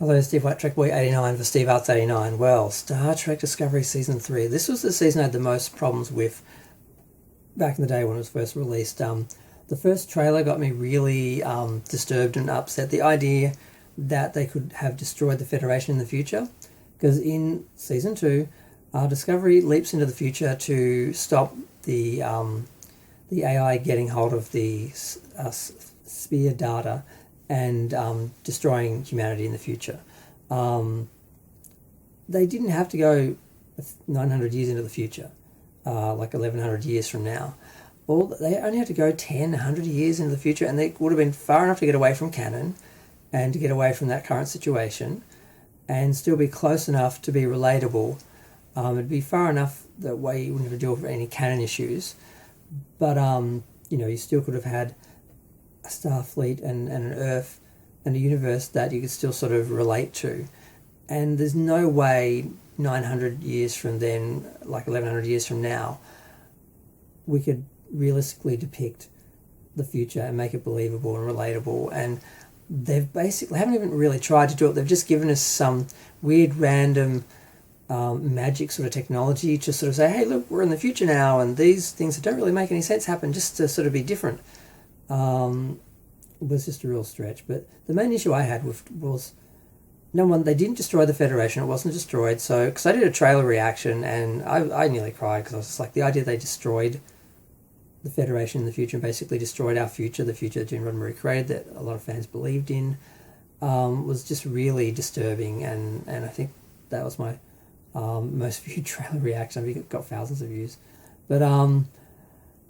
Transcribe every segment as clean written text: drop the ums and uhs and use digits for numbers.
Hello, Steve White, Trek Boy 89 for Steve Arts 89. Well, Star Trek Discovery Season 3. This was the season I had the most problems with back in the day when it was first released. The first trailer got me really disturbed and upset. The idea that they could have destroyed the Federation in the future. Because in Season 2, Discovery leaps into the future to stop the AI getting hold of the sphere data and destroying humanity in the future. They didn't have to go 900 years into the future, like 1100 years from now. They only had to go 10, 100 years into the future, and they would have been far enough to get away from canon and to get away from that current situation and still be close enough to be relatable. It'd be far enough that way you wouldn't have to deal with any canon issues, but you still could have had a Starfleet and an Earth and a universe that you could still sort of relate to. And there's no way 900 years from then, like 1100 years from now, we could realistically depict the future and make it believable and relatable. And they've basically haven't even really tried to do it. They've just given us some weird random magic sort of technology to sort of say, hey, look, we're in the future now, and these things that don't really make any sense happen just to sort of be different. Was just a real stretch. But the main issue I had with was, number one, they didn't destroy the Federation. It wasn't destroyed. So, because I did a trailer reaction and I nearly cried because I was just like, the idea they destroyed the Federation in the future and basically destroyed our future, the future that Gene Roddenberry created that a lot of fans believed in, was just really disturbing. And I think that was my most viewed trailer reaction. I think it got thousands of views. But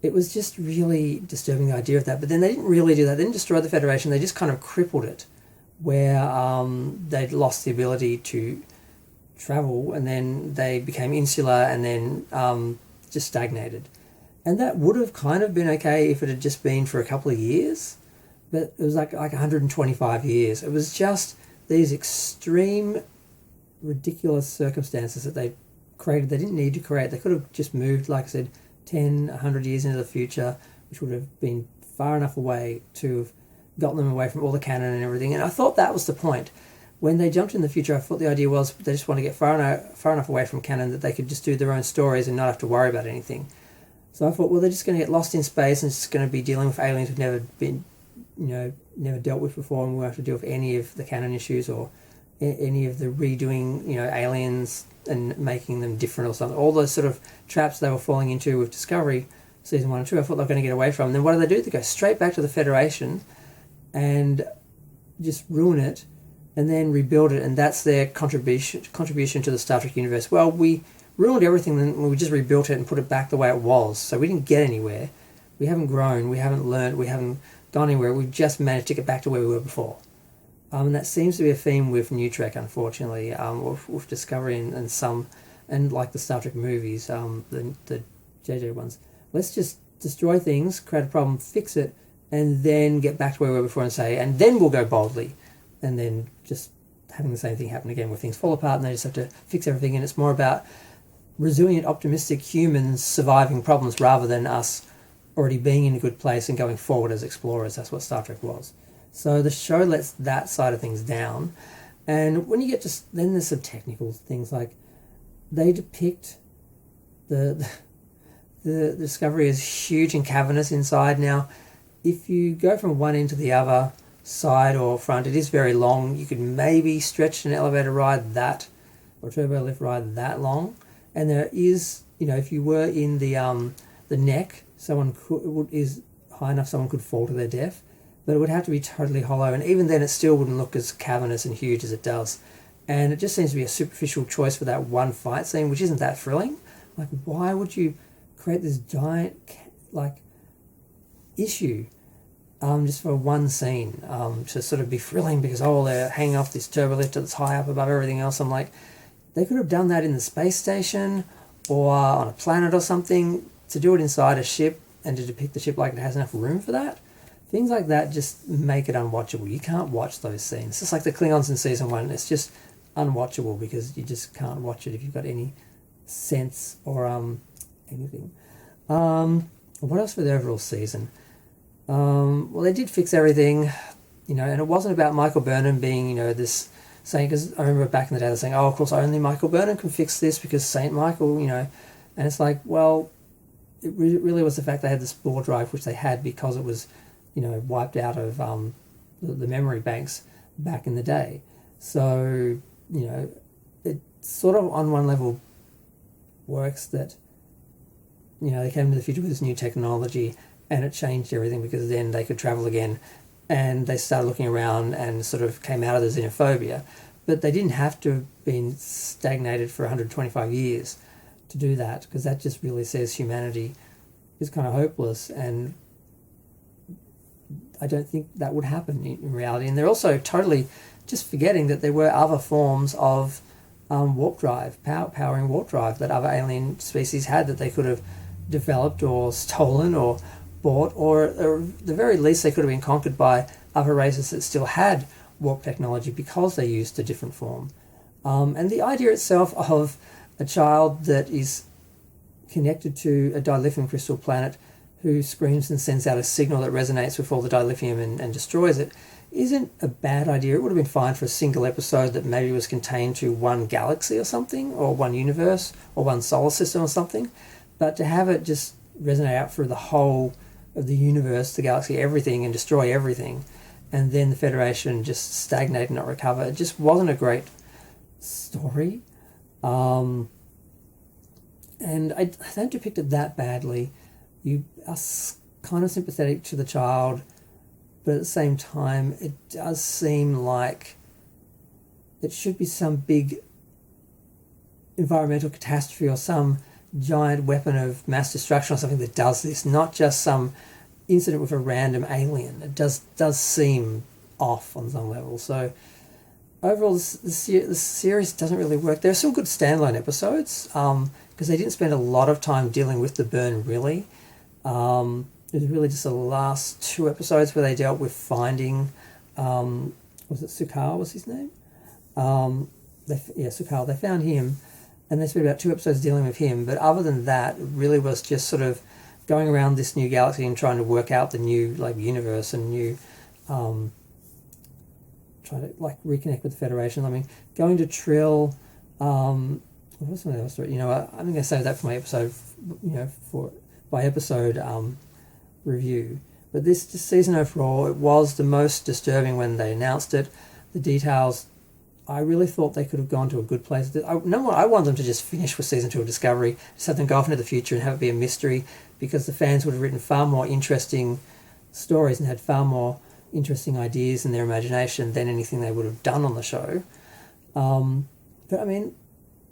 it was just really disturbing, the idea of that. But then they didn't really do that. They didn't destroy the Federation. They just kind of crippled it, where they'd lost the ability to travel, and then they became insular, and then just stagnated. And that would have kind of been okay if it had just been for a couple of years, but it was like 125 years. It was just these extreme, ridiculous circumstances that they created. They didn't need to create. They could have just moved, like I said, 10, 100 years into the future, which would have been far enough away to have gotten them away from all the canon and everything. And I thought that was the point. When they jumped in the future, I thought the idea was they just want to get far enough away from canon that they could just do their own stories and not have to worry about anything. So I thought, well, they're just going to get lost in space and it's just going to be dealing with aliens who've never been, never dealt with before, and we'll have to deal with any of the canon issues or any of the redoing, aliens and making them different or something. All those sort of traps they were falling into with Discovery Season 1 and 2, I thought they were going to get away from. And then what do? They go straight back to the Federation and just ruin it and then rebuild it, and that's their contribution to the Star Trek universe. Well, we ruined everything, then we just rebuilt it and put it back the way it was. So we didn't get anywhere. We haven't grown, we haven't learned, we haven't gone anywhere. We've just managed to get back to where we were before. And that seems to be a theme with New Trek, unfortunately, with Discovery and some, and like the Star Trek movies, the JJ ones. Let's just destroy things, create a problem, fix it, and then get back to where we were before and say, and then we'll go boldly. And then just having the same thing happen again where things fall apart and they just have to fix everything. And it's more about resilient, optimistic humans surviving problems rather than us already being in a good place and going forward as explorers. That's what Star Trek was. So the show lets that side of things down. And when you get to, then there's some technical things, like they depict the Discovery as huge and cavernous inside. Now, if you go from one end to the other, side or front, it is very long. You could maybe stretch an elevator ride that, or turbo lift ride that long. And there is, if you were in the neck, is high enough someone could fall to their death. But it would have to be totally hollow, and even then it still wouldn't look as cavernous and huge as it does. And it just seems to be a superficial choice for that one fight scene, which isn't that thrilling. Like, why would you create this giant, issue just for one scene to sort of be thrilling because, they're hanging off this turbo lift that's high up above everything else? I'm like, they could have done that in the space station or on a planet or something, to do it inside a ship and to depict the ship like it has enough room for that. Things like that just make it unwatchable. You can't watch those scenes. It's just like the Klingons in Season 1. It's just unwatchable because you just can't watch it if you've got any sense or anything. What else for the overall season? Well, they did fix everything, and it wasn't about Michael Burnham being, this saying, because I remember back in the day they're saying, oh, of course only Michael Burnham can fix this because Saint Michael, and it's like, well, it really was the fact they had the spore drive, which they had because it was, wiped out of the memory banks back in the day. So, it sort of on one level works that, they came to the future with this new technology and it changed everything because then they could travel again and they started looking around and sort of came out of the xenophobia. But they didn't have to have been stagnated for 125 years to do that, because that just really says humanity is kind of hopeless, and I don't think that would happen in reality. And they're also totally just forgetting that there were other forms of warp drive, powering warp drive that other alien species had that they could have developed or stolen or bought, or at the very least they could have been conquered by other races that still had warp technology because they used a different form. And the idea itself of a child that is connected to a dilithium crystal planet who screams and sends out a signal that resonates with all the dilithium and destroys it isn't a bad idea. It would have been fine for a single episode that maybe was contained to one galaxy or something, or one universe, or one solar system or something. But to have it just resonate out through the whole of the universe, the galaxy, everything, and destroy everything, and then the Federation just stagnate and not recover, it just wasn't a great story. And I don't depict it that badly. You are kind of sympathetic to the child, but at the same time, it does seem like it should be some big environmental catastrophe or some giant weapon of mass destruction or something that does this, not just some incident with a random alien. It does seem off on some level. So overall, the series doesn't really work. There are some good standalone episodes because they didn't spend a lot of time dealing with the burn, really. It was really just the last 2 episodes where they dealt with finding, was it Sukar was his name? Sukar. They found him, and they spent about 2 episodes dealing with him. But other than that, it really was just sort of going around this new galaxy and trying to work out the new universe and new, trying to reconnect with the Federation. I mean, going to Trill. What was something else? I'm going to save that for my episode. For by episode review. But this season overall, it was the most disturbing when they announced it. The details, I really thought they could have gone to a good place. I want them to just finish with season 2 of Discovery, just have them go off into the future and have it be a mystery, because the fans would have written far more interesting stories and had far more interesting ideas in their imagination than anything they would have done on the show. But I mean,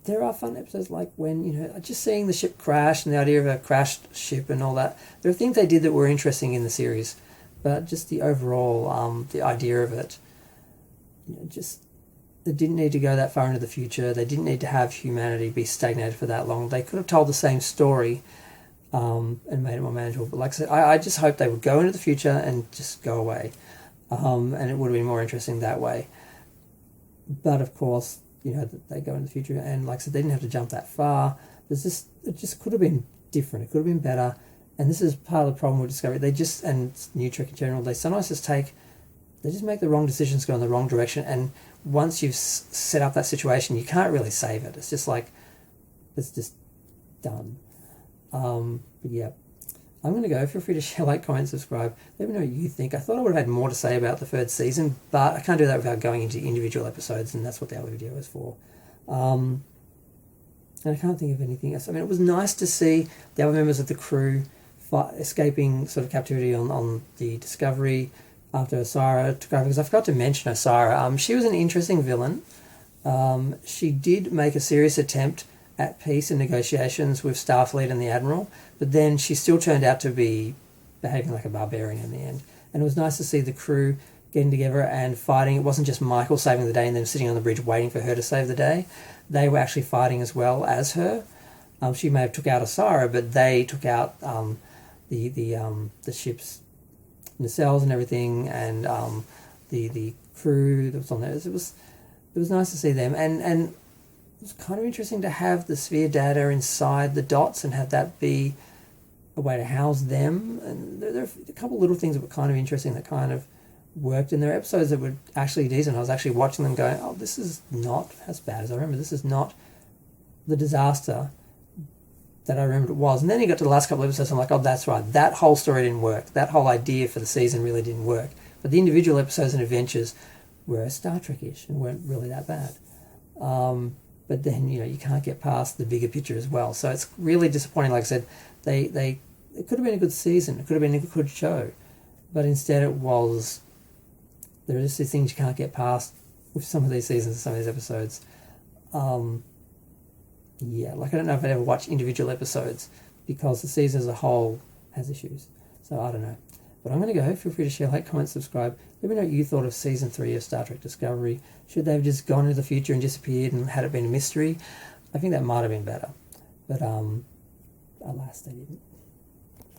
there are fun episodes like when, just seeing the ship crash and the idea of a crashed ship and all that. There are things they did that were interesting in the series, but just the overall, the idea of it, they didn't need to go that far into the future. They didn't need to have humanity be stagnated for that long. They could have told the same story and made it more manageable. But like I said, I just hope they would go into the future and just go away. And it would have been more interesting that way. But of course, that they go into the future, and like I said, they didn't have to jump that far. It just could have been different. It could have been better. And this is part of the problem with Discovery. And New Trek in general, they sometimes just make the wrong decisions, go in the wrong direction, and once you've set up that situation, you can't really save it. It's just it's just done. But yeah, I'm going to go. Feel free to share, comment, subscribe. Let me know what you think. I thought I would have had more to say about the 3rd season, but I can't do that without going into individual episodes, and that's what the other video is for. And I can't think of anything else. I mean, it was nice to see the other members of the crew escaping sort of captivity on the Discovery after Osira took over, because I forgot to mention Osira. She was an interesting villain. She did make a serious attempt at peace and negotiations with Starfleet and the Admiral, but then she still turned out to be behaving like a barbarian in the end. And it was nice to see the crew getting together and fighting. It wasn't just Michael saving the day and them sitting on the bridge waiting for her to save the day. They were actually fighting as well as her. She may have took out Osira, but they took out the ship's nacelles and everything, and the crew that was on there. It was nice to see them, and it was kind of interesting to have the sphere data inside the dots and have that be a way to house them. And there are a couple of little things that were kind of interesting that kind of worked, and there are episodes that were actually decent. I was actually watching them going, oh, this is not as bad as I remember. This is not the disaster that I remembered it was. And then you got to the last couple of episodes, I'm like, oh, that's right. That whole story didn't work. That whole idea for the season really didn't work. But the individual episodes and adventures were Star Trek-ish and weren't really that bad. But then, you can't get past the bigger picture as well. So it's really disappointing. Like I said, it could have been a good season. It could have been a good show. But instead it was, there are just these things you can't get past with some of these seasons, some of these episodes. Like I don't know if I'd ever watch individual episodes because the season as a whole has issues. So I don't know. But I'm going to go. Feel free to share, like, comment, subscribe. Let me know what you thought of Season 3 of Star Trek Discovery. Should they have just gone into the future and disappeared and had it been a mystery? I think that might have been better. But alas, they didn't.